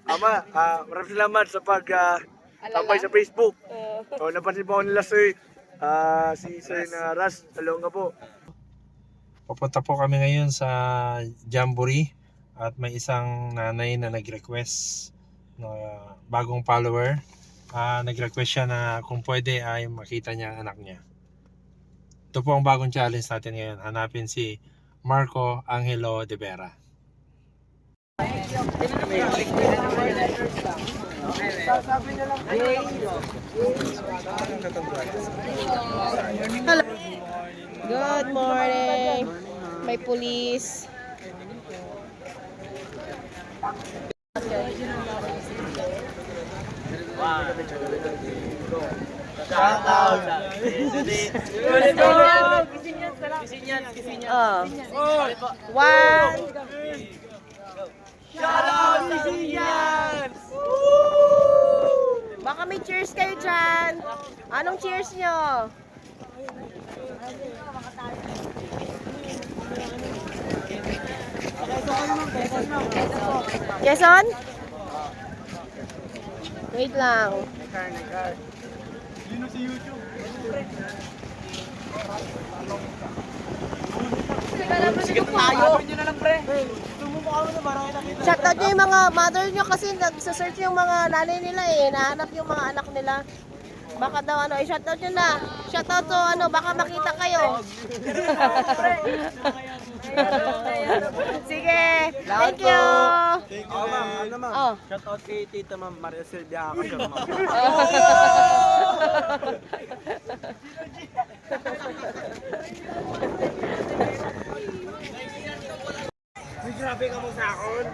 Ama, maraming salamat sa tambay sa Facebook. So, napansin po ako nila si Sir na Ras Salonga po. Papunta po kami ngayon sa Jamboree at may isang nanay na nag-request na bagong follower. Nag-request siya na kung pwede ay makita niya ang anak niya. Ito po ang bagong challenge natin ngayon. Hanapin si Marco Angelo de Vera. Good morning. May police. Oh. One. Baka may cheers kayo dyan. Anong cheers nyo? Quezon? Wait lang. Yun si YouTube. Sikat tayo. Nyo na lang, pre. Tumumukha mo na, parang nakita. Shoutout nyo yung mga mother nyo kasi nagsasearch yung mga nanay nila eh. Nahanap yung mga anak nila. Baka daw ano, i-shoutout nyo na. Shoutout to ano, baka makita kayo. Sige, thank you. Oh, ma'am, ano ma'am? Oh. Shout out kay Tita Ma'am Maria Silvia ako siya, ma'am. May grabe ka mo sa akon.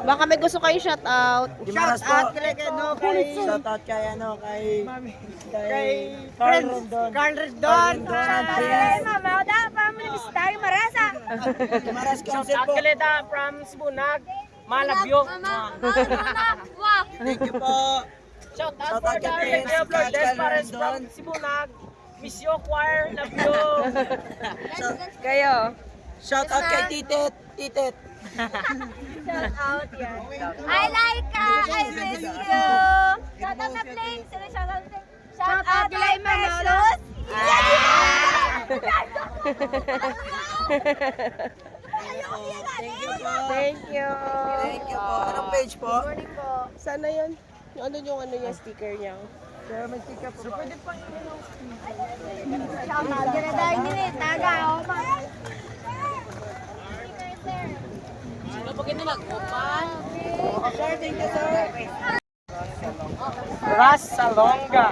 Baka may gusto kayong shoutout. Shout out kay shout out kay Carl Rendon. Carl Rendon. Mama, Oda, family tayo marasa. Maras Council po. Kaleda from Sibunag. Malabyo. Wow. Thank you po. Shout Shout out for out the kay Prince Lady of Lourdes Carl Pares Rendon. from Sibunag. Miss you, choir. Love you. Kayo. Shout out kay Titet. Titet. Shout out yan. I like ka. I miss you. Shout out na Flame. Sino shout out? Shout out kay Pesos. Thank you po. Thank you. Thank you po. Anong page po? Sana yun. Yung ano yung ano niya, sticker niya. Kaya may tika po. Pwede pa Shout out. Ganaday nila. Taga. Sir, thank you, sir. Ras Salonga.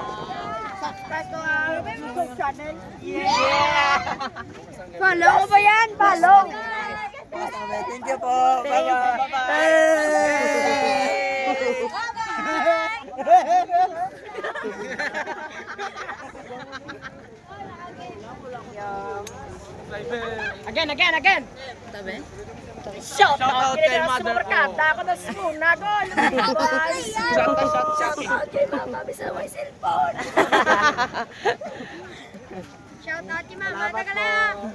Follow ko ba yan? Follow. Thank you po. Bye-bye. Again. Shout out kay Mother. Ako na sa Nagol. Shout out kay Mama. Bisa mo yung cellphone. Shout out kay Mama. Taga lang.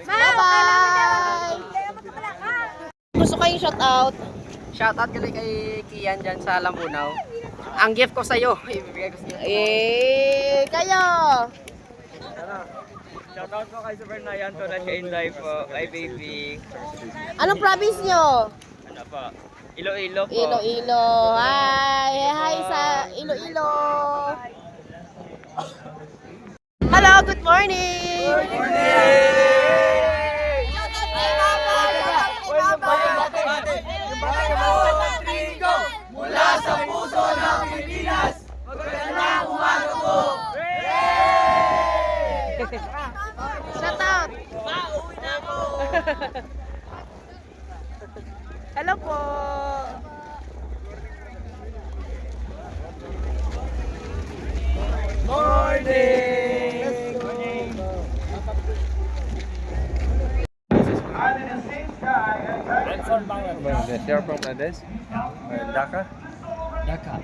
Bye-bye. Gusto kayong shoutout? Shoutout kay Kian dyan sa Lambunaw. Ang gift ko sa'yo, ibibigay ko sa'yo. Kayo. Shoutout ko kay Super Nayan to na siya Inday po, kay Baby. Anong province nyo? Ano po? Iloilo po. Iloilo. Hi sa Iloilo. Hello, good morning. Good Mula sa puso ng Pilipinas, magandang umaga po. Shoutout. Hello po. Morning! Bangladesh. You're from Bangladesh? Dhaka? Dhaka.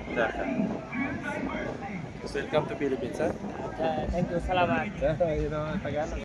Welcome to Philippines, ha? Thank you, salamat. You know, Tagalog.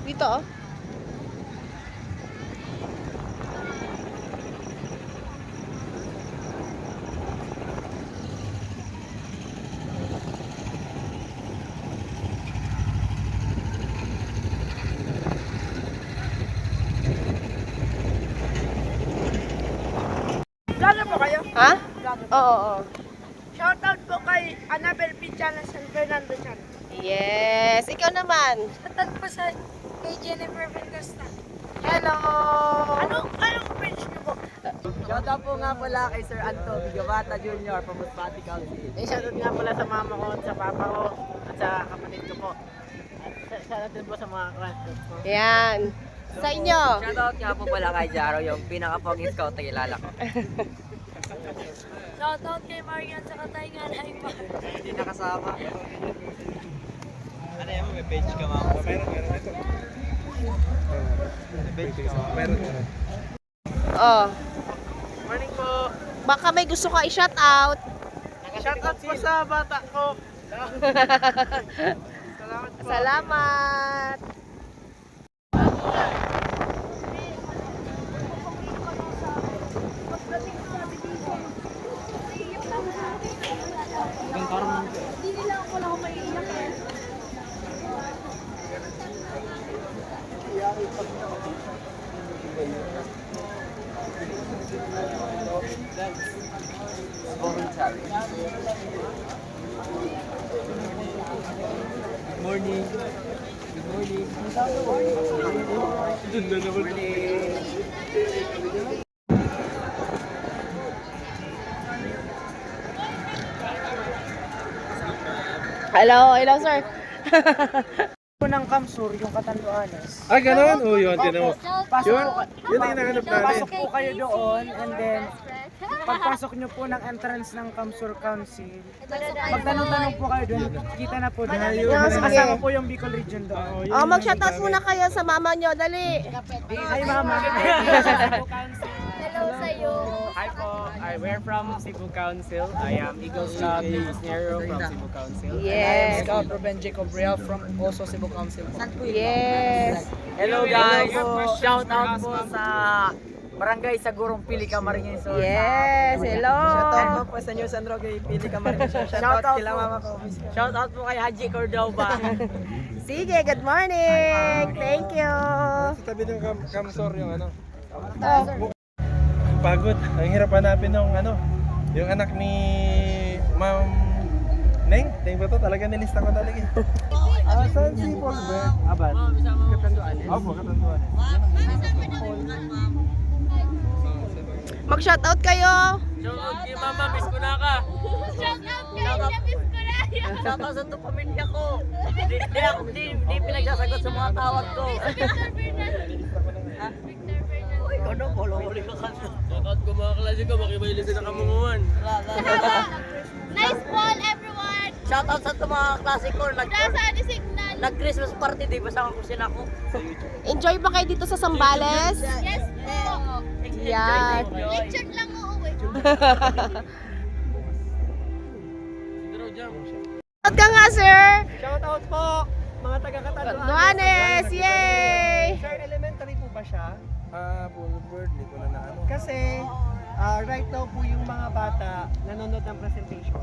Dito oh. Vlogger po kayo? Ha? Oo, oo. Shoutout po kay Annabel P. Channel San Fernando Channel. Yes, ikaw naman. Shoutout po sa kay Jennifer Vencosta. Hello. Anong page niyo po? Shoutout po nga pala kay Sir Anto Bigabata Jr. from Musbati County. Shoutout nga pala sa mama ko at sa papa ko at sa kapatid ko po. At shoutout din po sa mga classmates ko. Yan. Sa inyo. Shoutout nga po pala kay Jaro, yung pinaka-poging scout na kilala ko. Shoutout kay Marian sa Katayngan. Hi, Mar. Hindi nakasama. Ano yan mo? May page ka, mama? Meron ito. May page ka, mama? Meron. Oh. Morning po! Baka may gusto ka i-shout out. Shoutout po sa bata ko! Salamat po! Salamat. Morning. Good morning. Hello, sir. Ng Kamsur, yung Katanduanes. Ah, ganun? Oo, yun. Ganun. Pasok Yun? po, Yun ang hinahanap natin. pasok po kayo doon and then pagpasok nyo po ng entrance ng Kamsur Council, magtanong-tanong po kayo doon, kita na po doon. Ah, sige. Kasama po yung Bicol Region doon. Oh, mag-shout out muna kayo sa mama nyo. Dali. Hi mama! Hello sa'yo. Hi po, we're from Cebu Council. I am Eagle Scout Nero from Cebu Council. Yes. Scout Ruben Jacob Real from also Cebu Council. Yes. Hello guys! Shout out po sa Barangay Sagurong Pili Camarines Sur. Yes. Hello. Shout out po sa New San Roque Pili Camarines Sur. Shout out kila mama ko. Shout out po kay Haji Cordova. Sige, good morning. Thank you. Sa tabi ng Kamsor yung ano. Oh. Pagod. Ang hirap hanapin ng ano. Yung anak ni Ma'am Neng. Neng ba to? Talaga nilista ko talaga eh. Saan si Paulbert? Abad. Katanduanes. Opo, Katanduanes. Mag-shout out kayo. Shoutout kay Mama, miss ko na ka! Shoutout kay Shabis Coraya. Shout out sa itong pamilya ko. Di pinagsasagot sa mga tawag ko. Victor Fernandez. Victor Fernandez. Uy, ano? Huli ka kanto. Shoutout ko mga klase ko, makibaili sa nakamunguan. Nice ball, everyone. Shout out sa itong mga klase ko. Nasa the signal. Nag-Christmas party, di ba sa kusin ako? Enjoy ba kayo dito sa Sambales? Yes po. Yan. Lecture lang uuwi. Shout ka nga, sir. Shout out po mga taga-Katanduanes. Duanes. Yay. Sir, elementary po ba siya? Paulbert. Hindi ko na ano. Kasi right now po yung mga bata nanonood ng presentation.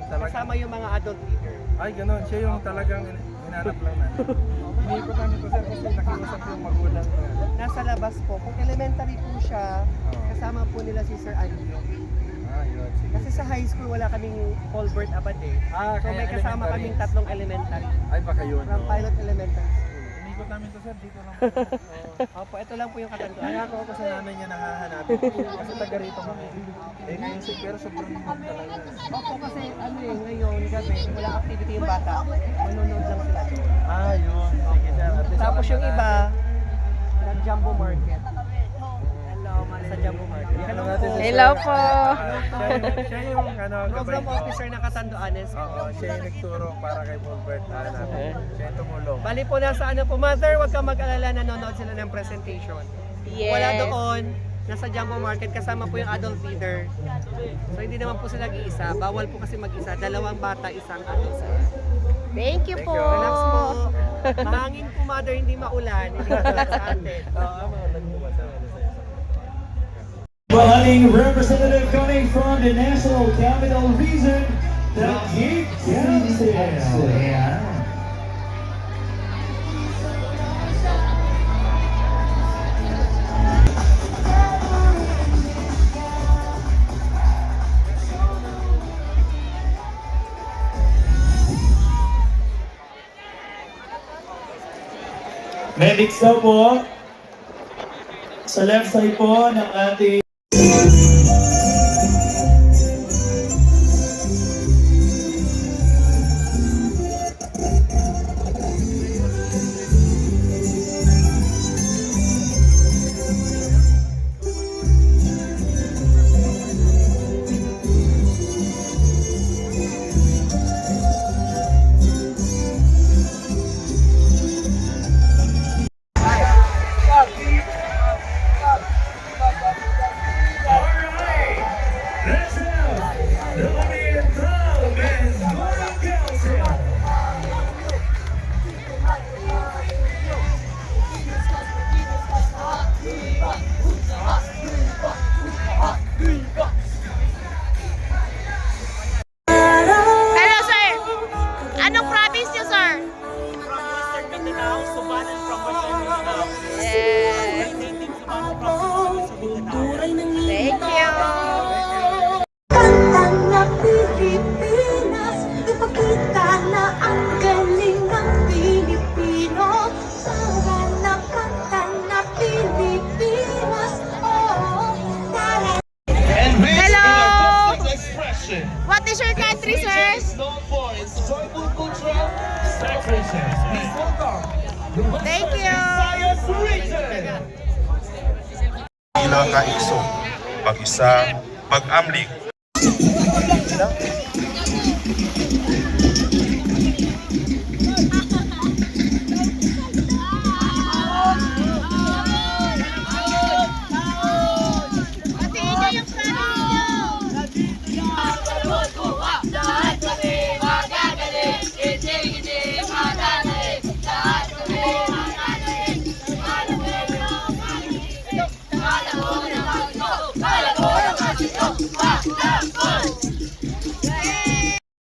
Kasama yung mga adult leader. Ay, ganun. Siya yung talagang hinanap lang natin. Iniikot namin to sir kasi nakiusap yung magulang na. Nasa labas po. Kung elementary po siya, kasama po nila si Sir Anjo. Yun. Sige. Kasi sa high school wala kaming Colbert Abad eh. So Kaya may kasama elementary. kaming tatlong elementary. Ay, baka yun. From Pilot Elementary School. Iniikot namin to sir, dito lang. Opo, ito lang po yung katanduan. Kaya ako sa nanay niya nakahanapin. Kasi taga rito kami. Ngayon si pero sobrang talaga. Opo, kasi ngayon gabi, wala activity yung bata. Manonood lang sila. Yun. Sige sir. At least Tapos alam yung na iba, natin. nag-jumbo market. Sa jumbo market. Alam natin si Hello sir. po. Siya yung Program gabay. officer na Katanduanes. Oo, siya yung nagturo para kay Fulbert na hanapin. Siya yung tumulong. Bali po nasa po, mother, huwag kang mag-alala, nanonood sila ng presentation. Yes. Wala doon, nasa jumbo market, kasama po yung adult feeder. So hindi naman po sila mag-iisa, bawal po kasi mag-isa, dalawang bata, isang adult. Thank you po. Relax po. Mahangin po mother, hindi maulan, hindi maulan sa atin. Mahaling representative coming from the National Capital Region, the Cape Council. Ayan. Medics daw po sa left side po ng ating Hello, sir. Anong province niyo, sir? From Western Mindanao, Suban and from Western Mindanao. Yes. Native Suban from Mindanao. Thank you. Kanta na Pilipinas, ipakita na ang galing ng Pilipino. Para na kanta na Pilipinas, oh, para. Hello. What is your country, sir? Thank you. Pinakaiso, pag-isa, pag-amlik.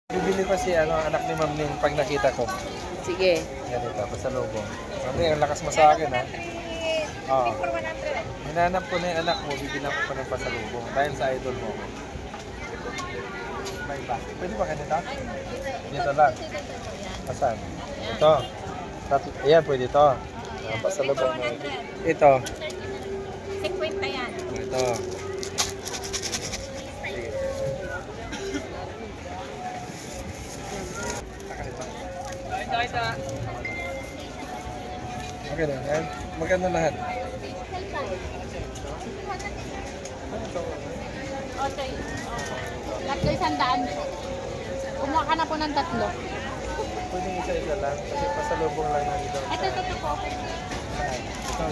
Bibili pa si anak ni Ma'am Ning pag nakita ko. Sige. Ganito, pasalubong. Mami, ang lakas mo sa akin ha. Oo. Hinanap ko na yung anak mo, bibilang ko pa ng pasalubong dahil sa idol mo. May ba? Pwede ba ganito? Dito lang. Asan? Ito. Ayan, pwede ito. Pasalubong mo. Ito. 50 yan. Ito. Okay na, yan. Maganda lahat. Okay. Tatlo 100 po. Kumuha ka na po ng tatlo. Pwede isa-isa lang kasi pasalubong lang namin doon. Ito po.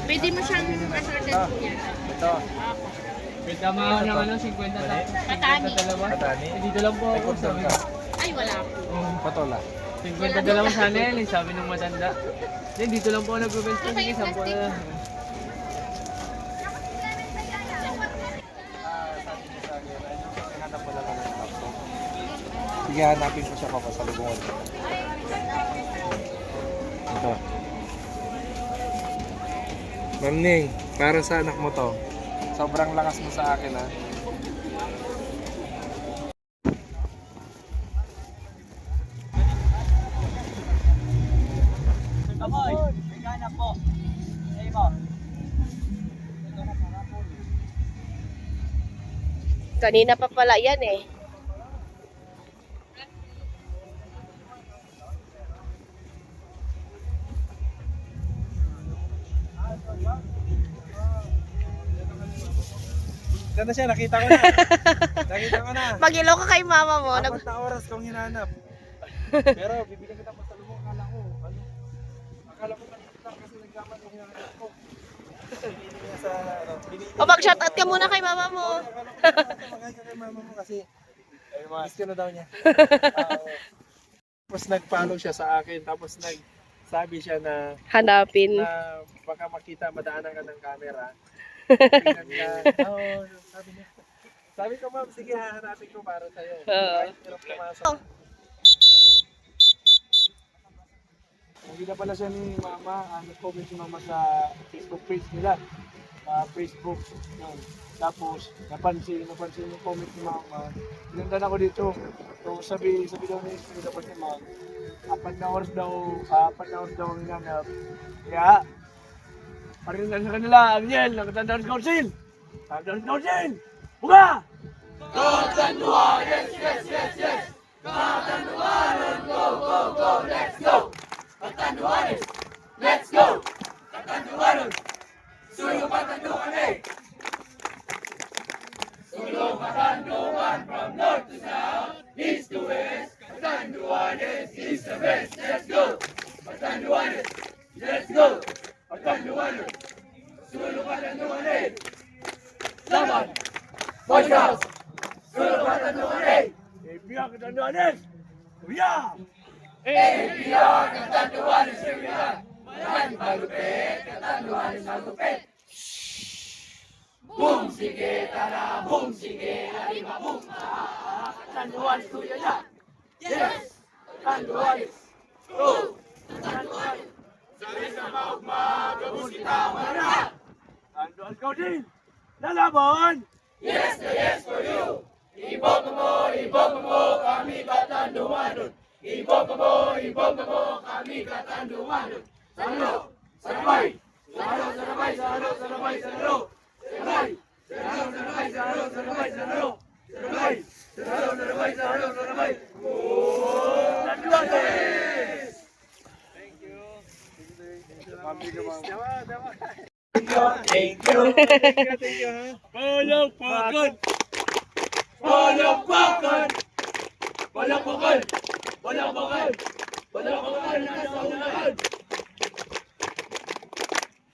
Pwede mo siyang assorted po yan. Ito. Wait, tama ako naman ng 50 tapos Patani. 50 dalawa. Katani. Dito lang po May ako konsol sabi. ka. Ay, wala po. Patola. 50 dalawa sana yan eh, sabi ng matanda. Then dito lang po ako nagpapwesto, sige, 10 na. Hanap mo lang ang laptop. Sige, hanapin ko siya papasalubungan. Ito. Ma'am Ning, para sa anak mo to. Sobrang lakas mo sa akin, ha. Kanina pa pala yan eh. Diyan na siya, nakita ko na. Nakita ko na. Mag-ilaw ka kay mama mo. 4 na oras kong hinanap. Pero bibigyan kita pasalubong, akala ko. Ano? Akala ko lang kasi nagkaman yung hinanap ko. O mag-shoutout ka muna kay mama mo. Magay ka kay mama mo kasi miss ka na daw niya. Tapos nag-follow siya sa akin. Tapos nagsabi siya na Hanapin. baka makita, madaanan ka ng camera. Tingnan niya. Sabi niya. Sabi ko, ma'am, sige, hahanapin ko para sa'yo. Kahit hirap pumasok. Hindi na pala siya ni mama. Nag-comment si mama sa Facebook page nila. Facebook. Yun. Tapos, napansin yung comment ni mama. Pinundan ako dito. So, sabi daw ni Espiritu dapat ni mama. 4 na oras daw ang hinanap. Kaya, parinan sa kanila, Ariel, ng Katanduanes Council! Katanduanes Council! Buka! Katanduanes! Yes, yes, yes! Katanduanes! Go, go, go! Let's go! Katanduanes! Let's go! Katanduanes! Sulo Katanduanes! Sulo Katanduan from north to south, east to west. Katanduanes is the best! Let's go! Katanduanes! Let's go! Katanduanes! Sulo Katanduanes! Laban! White House! Sulo Katanduanes! APR Katanduanes! Kuya! APR Katanduanes! Kuya! Malaki malupit! Katanduanes malupit! Boom! Sige! Tara! Boom! Sige! Halima! Boom! Katanduanes! Kuya na! Yes! Katanduanes! Go! Katanduanes! Sabi sa maugma, gabos kita mana! Katanduanes Council! Lalaban! Yes na yes for you! Iboto mo kami Katanduanes! Iboto mo kami Katanduanes! Sarado! Sarabay! Sarado! Sarabay! Sarado! Sarabay! Sarado! Sarabay! Sarado! Sarabay! Sarado! Sarabay! Sarado! Sarabay! Sarado! Sarabay! Sarado! Sarabay! Katanduanes! Thank you. Thank you. Thank you. Walang pakad. Walang pakad. Walang pakad. Walang pakad. Walang pakad. Nasa unahan.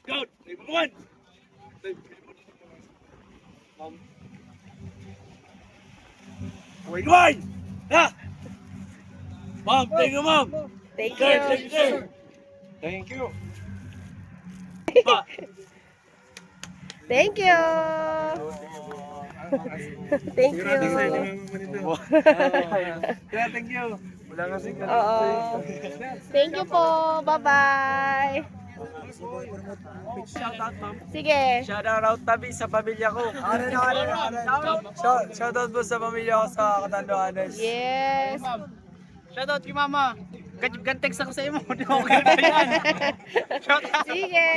Scout, ibubuan. Wait, wait. Ha? Ma'am, thank you, ma'am. Thank Sir, you. thank you, sir. Thank you. Thank you. Thank you. Kaya thank you. Wala kasi ka. Oo. Thank you po. Bye-bye. Shoutout, ma'am. Sige. Shoutout tabi sa pamilya ko. Shoutout po sa pamilya ko sa Katanduanes. Yes. Shoutout kay mama. Gantex ako sa imo. Di mo ganda yan. Shoutout. Sige.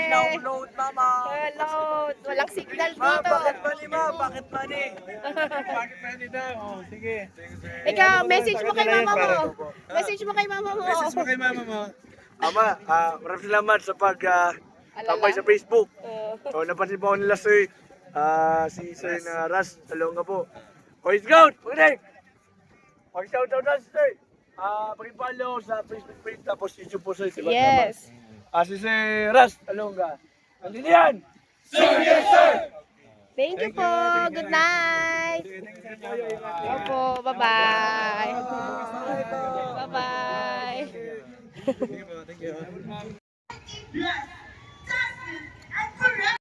Load, mama. Hello. Walang signal Ma, dito. bakit money, ma? Bakit money? Bakit pwede daw? Oh, sige. Ikaw, message mo kay mama mo. Message mo kay mama mo. Message mo kay mama mo. Ama, maraming salamat sa tambay sa Facebook. So, napansin po ako nila si Sir na Ras, talong nga po. Boy Scout, pagkanig! Pag-shout out na Sir. Pag-follow sa Facebook page, tapos YouTube po Sir. Yes. Si Sir Ras, talong nga. Nandito yan! Sir, yes Sir! Thank you po. Good night. Opo, bye-bye. Bye-bye. Thank you.